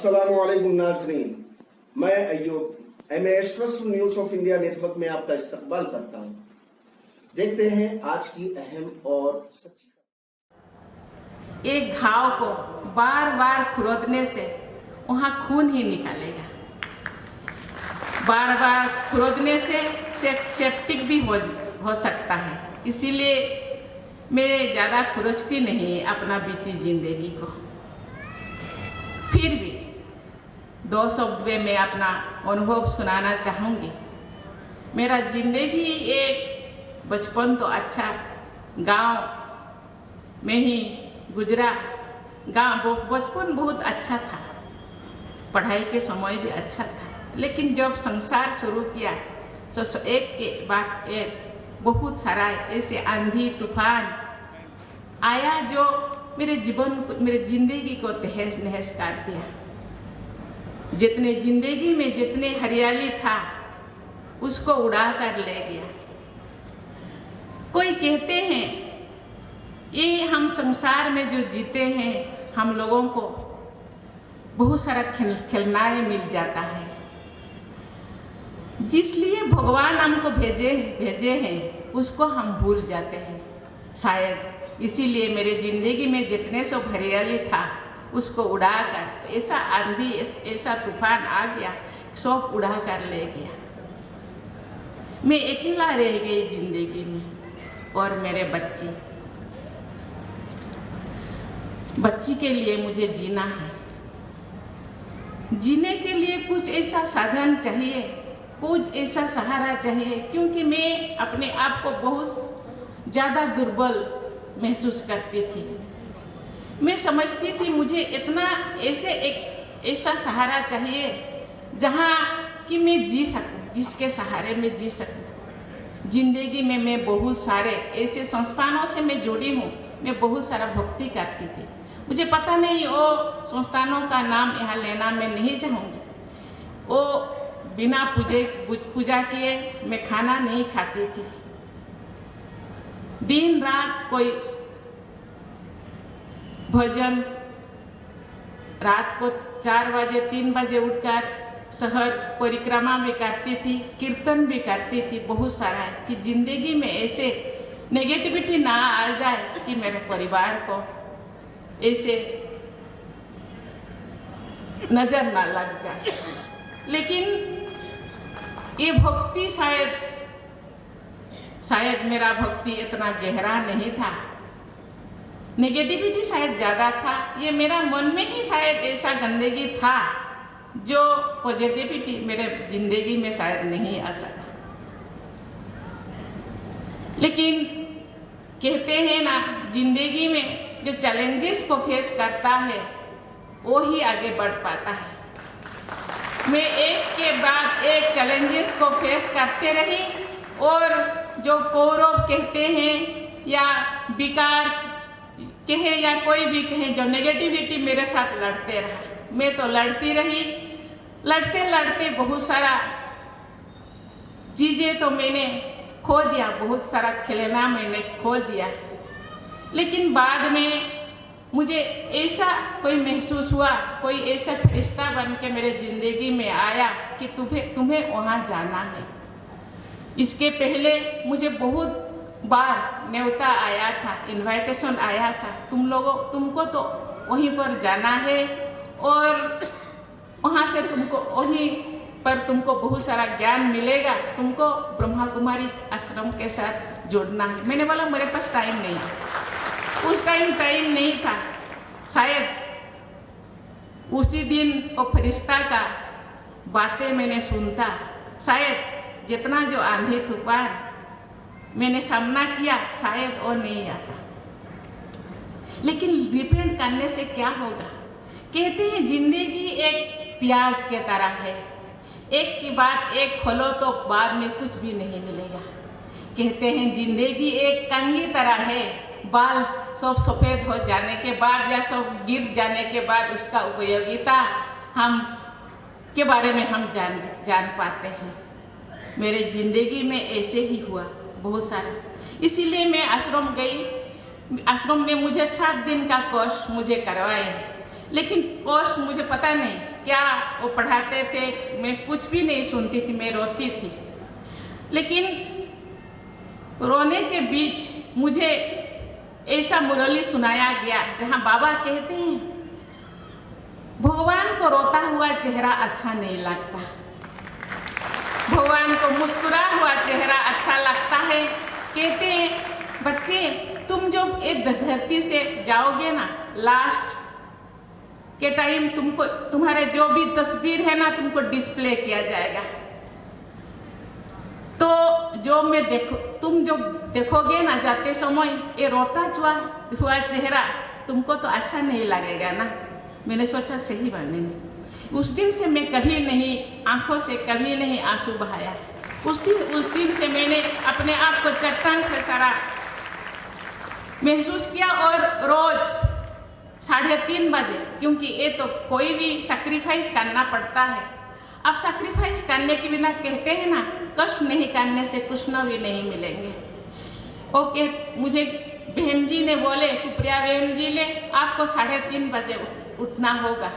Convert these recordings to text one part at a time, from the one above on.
अस्सलामुअलैकुम नाज़रीन, मैं Ayyub MAS trust news of India network में आपका इस्तकबाल करता हूं। देखते हैं आज की अहम और सच्ची। एक घाव को बार बार खुरोदने से वहां खून ही निकालेगा। बार बार खुरोदने से सेप्टिक भी हो सकता है। इसीलिए मैं ज़्यादा खुरोचती नहीं अपना बीती जिंदगी को। फिर भी 2 शब्द में मैं अपना अनुभव सुनाना चाहूँगी। मेरा जिंदगी एक बचपन तो अच्छा गांव में ही गुजरा। बचपन बहुत अच्छा था, पढ़ाई के समय भी अच्छा था, लेकिन जब संसार शुरू किया तो एक के बाद एक बहुत सारा ऐसे आंधी तूफान आया जो मेरे जिंदगी को तहस नहस कर दिया। जितने जिंदगी में जितने हरियाली था उसको उड़ा कर ले गया। कोई कहते हैं ये हम संसार में जो जीते हैं हम लोगों को बहुत सारा खिलौनाएं मिल जाता है, जिसलिए भगवान हमको भेजे हैं उसको हम भूल जाते हैं। शायद इसीलिए मेरे जिंदगी में जितने सब हरियाली था उसको उड़ाकर ऐसा आंधी ऐसा तूफान आ गया, सब उड़ा कर ले गया। मैं अकेला रह गई जिंदगी में और मेरे बच्ची के लिए मुझे जीना है। जीने के लिए कुछ ऐसा साधन चाहिए, कुछ ऐसा सहारा चाहिए, क्योंकि मैं अपने आप को बहुत ज़्यादा दुर्बल महसूस करती थी। मैं समझती थी मुझे इतना ऐसा सहारा चाहिए जहाँ कि मैं जी सकूं, जिसके सहारे में जी सकूं। जिंदगी में मैं बहुत सारे ऐसे संस्थानों से मैं जुड़ी हूँ। मैं बहुत सारा भक्ति करती थी। मुझे पता नहीं वो संस्थानों का नाम यहाँ लेना मैं नहीं चाहूँगी। वो बिना पूजा किए मैं खाना नहीं खाती थी। दिन रात कोई भजन, रात को 4 बजे 3 बजे उठकर शहर परिक्रमा भी करती थी, कीर्तन भी करती थी। बहुत सारा है कि जिंदगी में ऐसे नेगेटिविटी ना आ जाए कि मेरे परिवार को ऐसे नजर ना लग जाए। लेकिन ये भक्ति शायद मेरा भक्ति इतना गहरा नहीं था, नेगेटिविटी शायद ज़्यादा था। ये मेरा मन में ही शायद ऐसा गंदगी था जो पॉजिटिविटी मेरे जिंदगी में शायद नहीं आ सका। लेकिन कहते हैं ना, जिंदगी में जो चैलेंजेस को फेस करता है वो ही आगे बढ़ पाता है। मैं एक के बाद एक चैलेंजेस को फेस करते रही और जो कौरव कहते हैं या विकार कहे या कोई भी कहे, जो नेगेटिविटी मेरे साथ लड़ते रहा, मैं तो लड़ती रही। लड़ते लड़ते बहुत सारा चीज़ें तो मैंने खो दिया, बहुत सारा खिलौना मैंने खो दिया। लेकिन बाद में मुझे ऐसा कोई महसूस हुआ, कोई ऐसा फरिश्ता बन के मेरे जिंदगी में आया कि तुम्हें वहाँ जाना है। इसके पहले मुझे बहुत बार न्योता आया था, इनविटेशन आया था, तुमको तो वहीं पर जाना है और वहाँ से वहीं पर तुमको बहुत सारा ज्ञान मिलेगा, तुमको ब्रह्मा कुमारी आश्रम के साथ जोड़ना है। मैंने बोला मेरे पास टाइम नहीं, उस टाइम नहीं था। शायद उसी दिन वो फरिश्ता का बातें मैंने सुनता, शायद जितना जो आंधी तूफान मैंने सामना किया शायद वो नहीं आता। लेकिन डिपेंड करने से क्या होगा? कहते हैं जिंदगी एक प्याज के तरह है, एक की बात एक खोलो तो बाद में कुछ भी नहीं मिलेगा। कहते हैं जिंदगी एक कंघी तरह है, बाल सब सफ़ेद हो जाने के बाद या सब गिर जाने के बाद उसका उपयोगिता के बारे में हम जान पाते हैं। मेरे जिंदगी में ऐसे ही हुआ बहुत सारा। इसीलिए मैं आश्रम गई। आश्रम में मुझे 7 दिन का कोर्स मुझे करवाए, लेकिन कोर्स मुझे पता नहीं क्या वो पढ़ाते थे, मैं कुछ भी नहीं सुनती थी, मैं रोती थी। लेकिन रोने के बीच मुझे ऐसा मुरली सुनाया गया जहाँ बाबा कहते हैं भगवान को रोता हुआ चेहरा अच्छा नहीं लगता, भगवान को मुस्कुरा हुआ चेहरा अच्छा लगता है। कहते हैं बच्चे तुम जब इस धरती से जाओगे ना, लास्ट के टाइम तुमको तुम्हारे जो भी तस्वीर है ना तुमको डिस्प्ले किया जाएगा, तो जो मैं तुम जो देखोगे ना जाते समय ये रोता हुआ चेहरा तुमको तो अच्छा नहीं लगेगा ना। मैंने सोचा सही बात नहीं। उस दिन से मैं कभी नहीं आंखों से कभी नहीं आंसू बहाया। उस दिन से मैंने अपने आप को चट्टान से सारा महसूस किया। और रोज 3:30 बजे, क्योंकि ये तो कोई भी सैक्रिफाइस करना पड़ता है। अब सैक्रिफाइस करने के बिना कहते हैं ना कष्ट नहीं करने से कुछ न भी नहीं मिलेंगे। ओके, मुझे बहन जी ने बोले, सुप्रिया बहन जी ने आपको 3:30 बजे उठना होगा।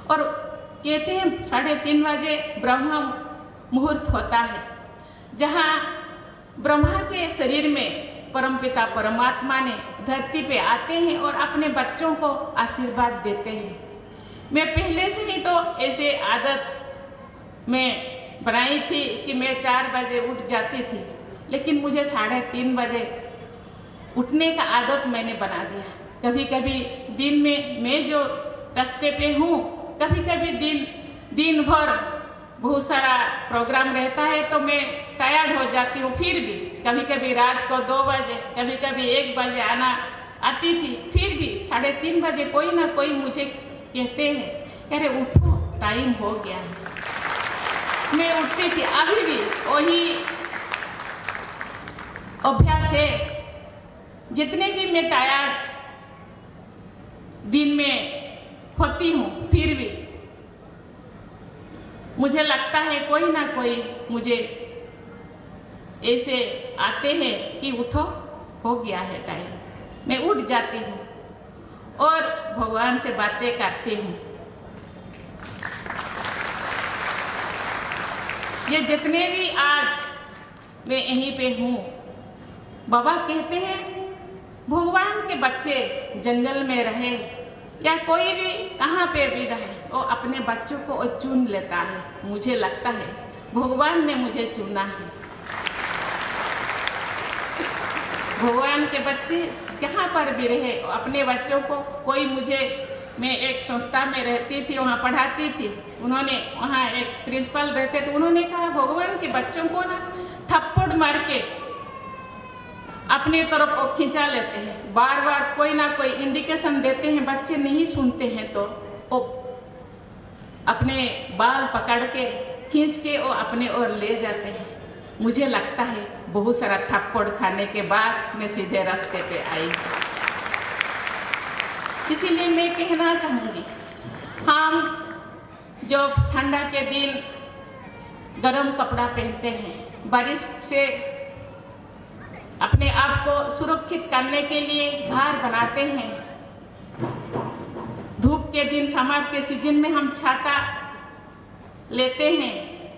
और कहते हैं 3:30 बजे ब्रह्म मुहूर्त होता है, जहाँ ब्रह्मा के शरीर में परमपिता परमात्मा ने धरती पे आते हैं और अपने बच्चों को आशीर्वाद देते हैं। मैं पहले से ही तो ऐसे आदत में बनाई थी कि मैं 4 बजे उठ जाती थी, लेकिन मुझे 3:30 बजे उठने का आदत मैंने बना दिया। कभी कभी दिन में मैं जो रास्ते पे हूँ, कभी कभी दिन भर बहुत सारा प्रोग्राम रहता है तो मैं टायर्ड हो जाती हूँ। फिर भी कभी कभी रात को 2 बजे, कभी कभी 1 बजे आती थी। फिर भी 3:30 बजे कोई ना कोई मुझे कहते हैं अरे उठो टाइम हो गया है। मैं उठती थी। अभी भी वही अभ्यास है। जितने भी मैं टायर्ड दिन में होती हूँ, फिर भी मुझे लगता है कोई ना कोई मुझे ऐसे आते हैं कि उठो हो गया है टाइम। मैं उठ जाती हूँ और भगवान से बातें करती हूँ। ये जितने भी आज मैं यहीं पे हूँ, बाबा कहते हैं भगवान के बच्चे जंगल में रहे या कोई भी कहाँ पे भी रहे, वो अपने बच्चों को चुन लेता है। मुझे लगता है भगवान ने मुझे चुना है। भगवान के बच्चे जहाँ पर भी रहे अपने बच्चों को, कोई मैं एक संस्था में रहती थी, वहाँ पढ़ाती थी। उन्होंने वहाँ एक प्रिंसिपल रहते थे, उन्होंने कहा भगवान के बच्चों को ना थप्पड़ मार के अपने तरफ वो खिंचा लेते हैं। बार बार कोई ना कोई इंडिकेशन देते हैं, बच्चे नहीं सुनते हैं तो वो अपने बाल पकड़ के खींच के वो अपने ओर ले जाते हैं। मुझे लगता है बहुत सारा थप्पड़ खाने के बाद मैं सीधे रास्ते पे आई। इसीलिए मैं कहना चाहूँगी, हम जब ठंडा के दिन गरम कपड़ा पहनते हैं, बारिश से अपने आप को सुरक्षित करने के लिए घर बनाते हैं, धूप के दिन समर के सीजन में हम छाता लेते हैं,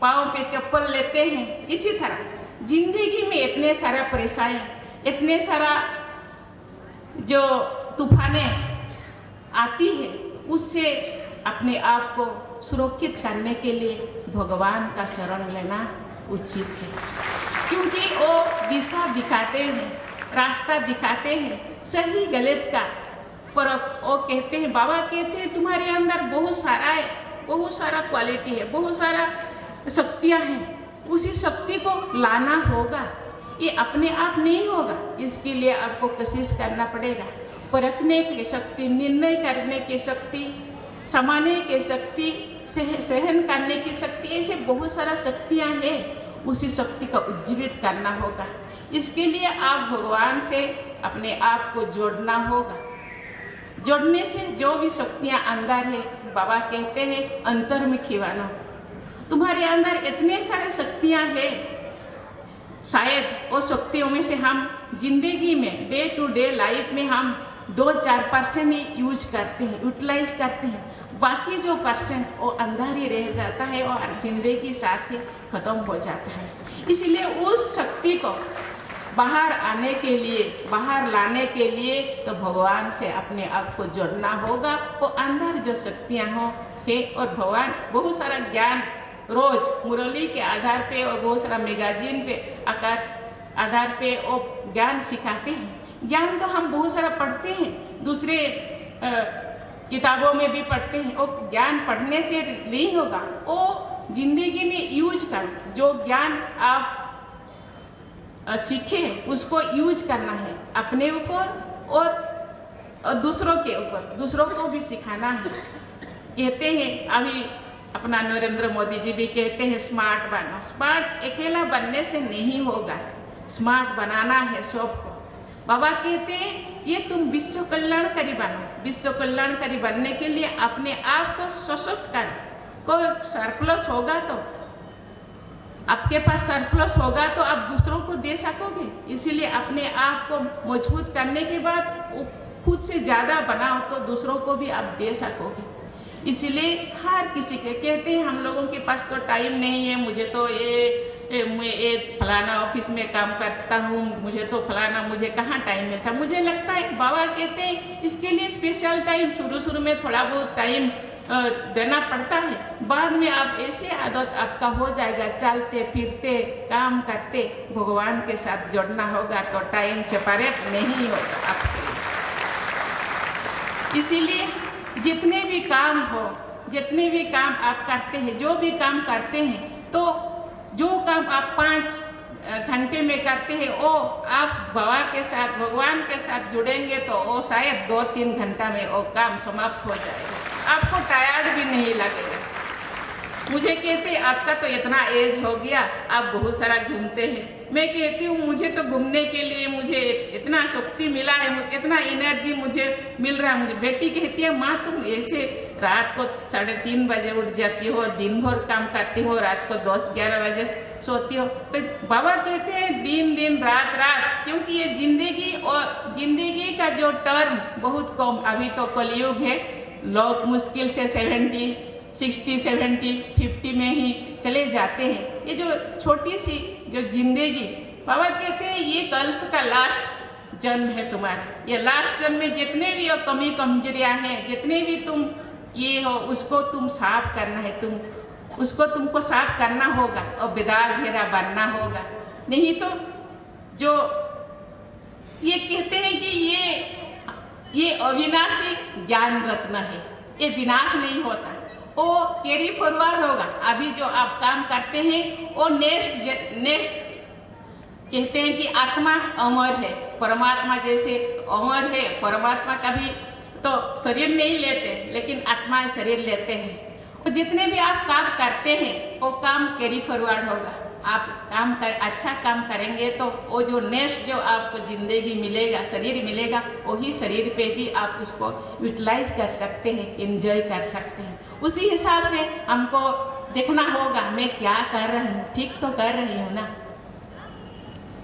पाँव पे चप्पल लेते हैं। इसी तरह जिंदगी में इतने सारा परेशानी, इतने सारा जो तूफानें आती है, उससे अपने आप को सुरक्षित करने के लिए भगवान का शरण लेना उचित है, क्योंकि वो दिशा दिखाते हैं, रास्ता दिखाते हैं, सही गलत का फर्क वो कहते हैं। बाबा कहते हैं तुम्हारे अंदर बहुत सारा है, बहुत सारा क्वालिटी है, बहुत सारा शक्तियाँ हैं, उसी शक्ति को लाना होगा। ये अपने आप नहीं होगा, इसके लिए आपको कोशिश करना पड़ेगा। परखने की शक्ति, निर्णय करने की शक्ति, समाने की शक्ति, सहन करने की शक्ति, ऐसे बहुत सारा शक्तियाँ हैं। उसी शक्ति को उज्जीवित करना होगा। इसके लिए आप भगवान से अपने आप को जोड़ना होगा। जोड़ने से जो भी शक्तियाँ अंदर है, बाबा कहते हैं अंतर्मुखी बनो। तुम्हारे अंदर इतने सारे शक्तियाँ हैं, शायद वो शक्तियों में से हम जिंदगी में डे टू डे लाइफ में हम 2-4% ही यूज करते हैं, यूटिलाइज करते हैं। बाकी जो परसेंट वो अंदर ही रह जाता है और जिंदगी साथ ही खत्म हो जाता है। इसलिए उस शक्ति को बाहर आने के लिए, बाहर लाने के लिए तो भगवान से अपने आप को जोड़ना होगा। वो अंदर जो शक्तियाँ हो है और भगवान बहुत सारा ज्ञान रोज मुरली के आधार पे और बहुत सारा मैगजीन पे आधार पे वो ज्ञान सिखाते हैं। ज्ञान तो हम बहुत सारा पढ़ते हैं, दूसरे किताबों में भी पढ़ते हैं। वो ज्ञान पढ़ने से नहीं होगा, वो जिंदगी में यूज कर, जो ज्ञान आप सीखे उसको यूज करना है अपने ऊपर और दूसरों के ऊपर, दूसरों को भी सिखाना है। कहते हैं अभी अपना नरेंद्र मोदी जी भी कहते हैं स्मार्ट बनो। स्मार्ट अकेला बनने से नहीं होगा, स्मार्ट बनाना है सबको। बाबा कहते हैं ये तुम विश्व कल्याणकारी बनो। विश्व कल्याणकारी बनने के लिए अपने आप को सशक्त करो। कोई सरप्लस होगा तो आपके पास सरप्लस होगा तो आप दूसरों को दे सकोगे। इसीलिए अपने आप को मजबूत करने के बाद खुद से ज़्यादा बनाओ तो दूसरों को भी आप दे सकोगे। इसीलिए हर किसी के कहते हैं हम लोगों के पास तो टाइम नहीं है, मुझे तो मैं फलाना ऑफिस में काम करता हूँ, मुझे तो फलाना, मुझे कहाँ टाइम मिलता। मुझे लगता है बाबा कहते हैं इसके लिए स्पेशल टाइम शुरू में थोड़ा बहुत टाइम देना पड़ता है, बाद में आप ऐसे आदत आपका हो जाएगा, चलते फिरते काम करते भगवान के साथ जोड़ना होगा तो टाइम सेपरेट नहीं होगा आपके लिए। इसीलिए जितने भी काम हो, जितने भी काम आप करते हैं, जो भी काम करते हैं, तो जो काम आप 5 घंटे में करते हैं वो आप बाबा के साथ, भगवान के साथ जुड़ेंगे तो वो शायद 2-3 घंटा में वो काम समाप्त हो जाएगा। आपको टायर्ड भी नहीं लगेगा। मुझे कहते आपका तो इतना एज हो गया, आप बहुत सारा घूमते हैं। मैं कहती हूँ मुझे तो घूमने के लिए मुझे इतना शक्ति मिला है, इतना एनर्जी मुझे मिल रहा है। मुझे बेटी कहती है माँ तुम ऐसे रात को 3:30 बजे उठ जाती हो, दिन भर काम करती हो, रात को 10-11 बजे सोती हो। तो बाबा कहते हैं दिन रात, क्योंकि ये जिंदगी और जिंदगी का जो टर्म बहुत कम, अभी तो कलयुग है, लोग मुश्किल से 70, 60, 70, 50 में ही चले जाते हैं। ये जो छोटी सी जो जिंदगी, बाबा कहते हैं ये गल्फ का लास्ट जन्म है तुम्हारा। ये लास्ट जन्म में जितने भी कमी कमजोरियां हैं, जितने भी तुम किए हो, उसको तुम साफ करना है। तुमको साफ करना होगा और बेदाग घेरा बनना होगा। नहीं तो जो ये कहते हैं कि ये अविनाशी ज्ञान रत्न है, ये विनाश नहीं होता, वो कैरी फॉरवर्ड होगा। अभी जो आप काम करते हैं वो नेक्स्ट कहते हैं कि आत्मा अमर है, परमात्मा जैसे अमर है। परमात्मा कभी तो शरीर नहीं लेते, लेकिन आत्मा शरीर लेते हैं। और जितने भी आप काम करते हैं वो काम कैरी फॉरवर्ड होगा। आप अच्छा काम करेंगे तो वो जो नेक्स्ट जो आपको जिंदगी मिलेगा, शरीर मिलेगा, वही शरीर पे भी आप उसको यूटिलाइज कर सकते हैं, एंजॉय कर सकते हैं। उसी हिसाब से हमको देखना होगा मैं क्या कर रही हूँ, ठीक तो कर रही हूँ ना।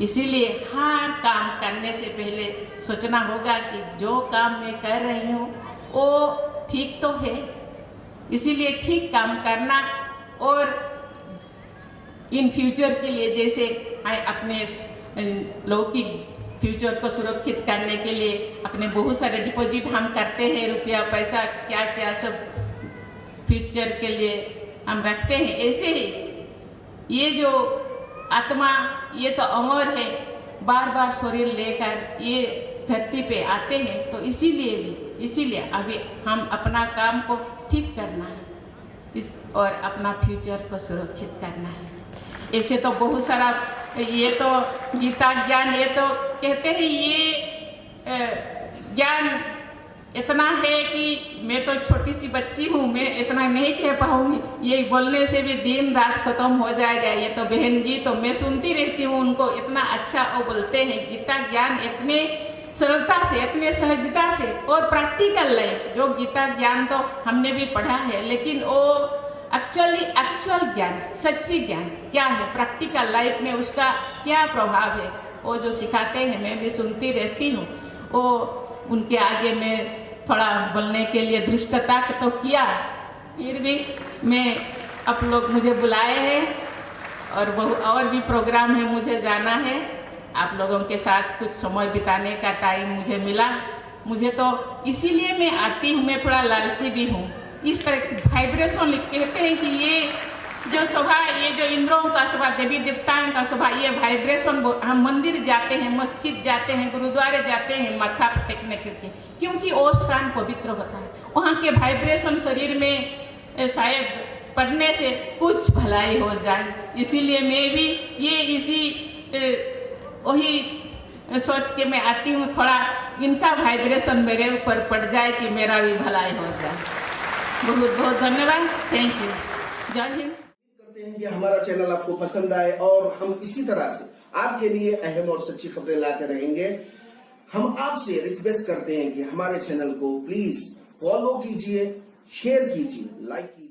इसीलिए हर काम करने से पहले सोचना होगा कि जो काम मैं कर रही हूँ वो ठीक तो है। इसीलिए ठीक काम करना और इन फ्यूचर के लिए, जैसे अपने लौकिक फ्यूचर को सुरक्षित करने के लिए अपने बहुत सारे डिपॉजिट हम करते हैं, रुपया पैसा क्या क्या सब फ्यूचर के लिए हम रखते हैं। ऐसे ही ये जो आत्मा, ये तो अमर है, बार बार शरीर लेकर ये धरती पे आते हैं। तो इसीलिए अभी हम अपना काम को ठीक करना है और अपना फ्यूचर को सुरक्षित करना है। ऐसे तो बहुत सारा, ये तो गीता ज्ञान, ये तो कहते हैं ये ज्ञान इतना है कि मैं तो छोटी सी बच्ची हूँ, मैं इतना नहीं कह पाऊंगी। ये बोलने से भी दिन रात खत्म हो जाएगा। ये तो बहन जी तो मैं सुनती रहती हूँ, उनको इतना अच्छा वो बोलते हैं। गीता ज्ञान इतने सरलता से, इतने सहजता से और प्रैक्टिकल लाइफ, जो गीता ज्ञान तो हमने भी पढ़ा है, लेकिन वो एक्चुअल ज्ञान, सच्ची ज्ञान क्या है, प्रैक्टिकल लाइफ में उसका क्या प्रभाव है, वो जो सिखाते हैं मैं भी सुनती रहती हूँ। वो उनके आगे मैं थोड़ा बोलने के लिए धृष्टता तो किया, फिर भी मैं आप लोग मुझे बुलाए हैं और भी प्रोग्राम है, मुझे जाना है। आप लोगों के साथ कुछ समय बिताने का टाइम मुझे मिला, मुझे तो इसीलिए मैं आती हूँ। मैं थोड़ा लालची भी हूँ। इस तरह वाइब्रेशन कहते हैं कि ये जो शोभा, ये जो इंद्रों का शोभा, देवी देवताओं का शोभा, ये वाइब्रेशन, हम मंदिर जाते हैं, मस्जिद जाते हैं, गुरुद्वारे जाते हैं माथा पर टेकने के लिए, क्योंकि वो स्थान पवित्र होता है। वहाँ के वाइब्रेशन शरीर में शायद पढ़ने से कुछ भलाई हो जाए, इसीलिए मैं भी ये वही सोच के मैं आती हूँ, थोड़ा इनका वाइब्रेशन मेरे ऊपर पड़ जाए कि मेरा भी भलाई हो जाए। बहुत बहुत धन्यवाद, थैंक यू, जय हिंद। करते हैं कि हमारा चैनल आपको पसंद आए और हम इसी तरह से आपके लिए अहम और सच्ची खबरें लाते रहेंगे। हम आपसे रिक्वेस्ट करते हैं कि हमारे चैनल को प्लीज फॉलो कीजिए, शेयर कीजिए, लाइक कीजिए।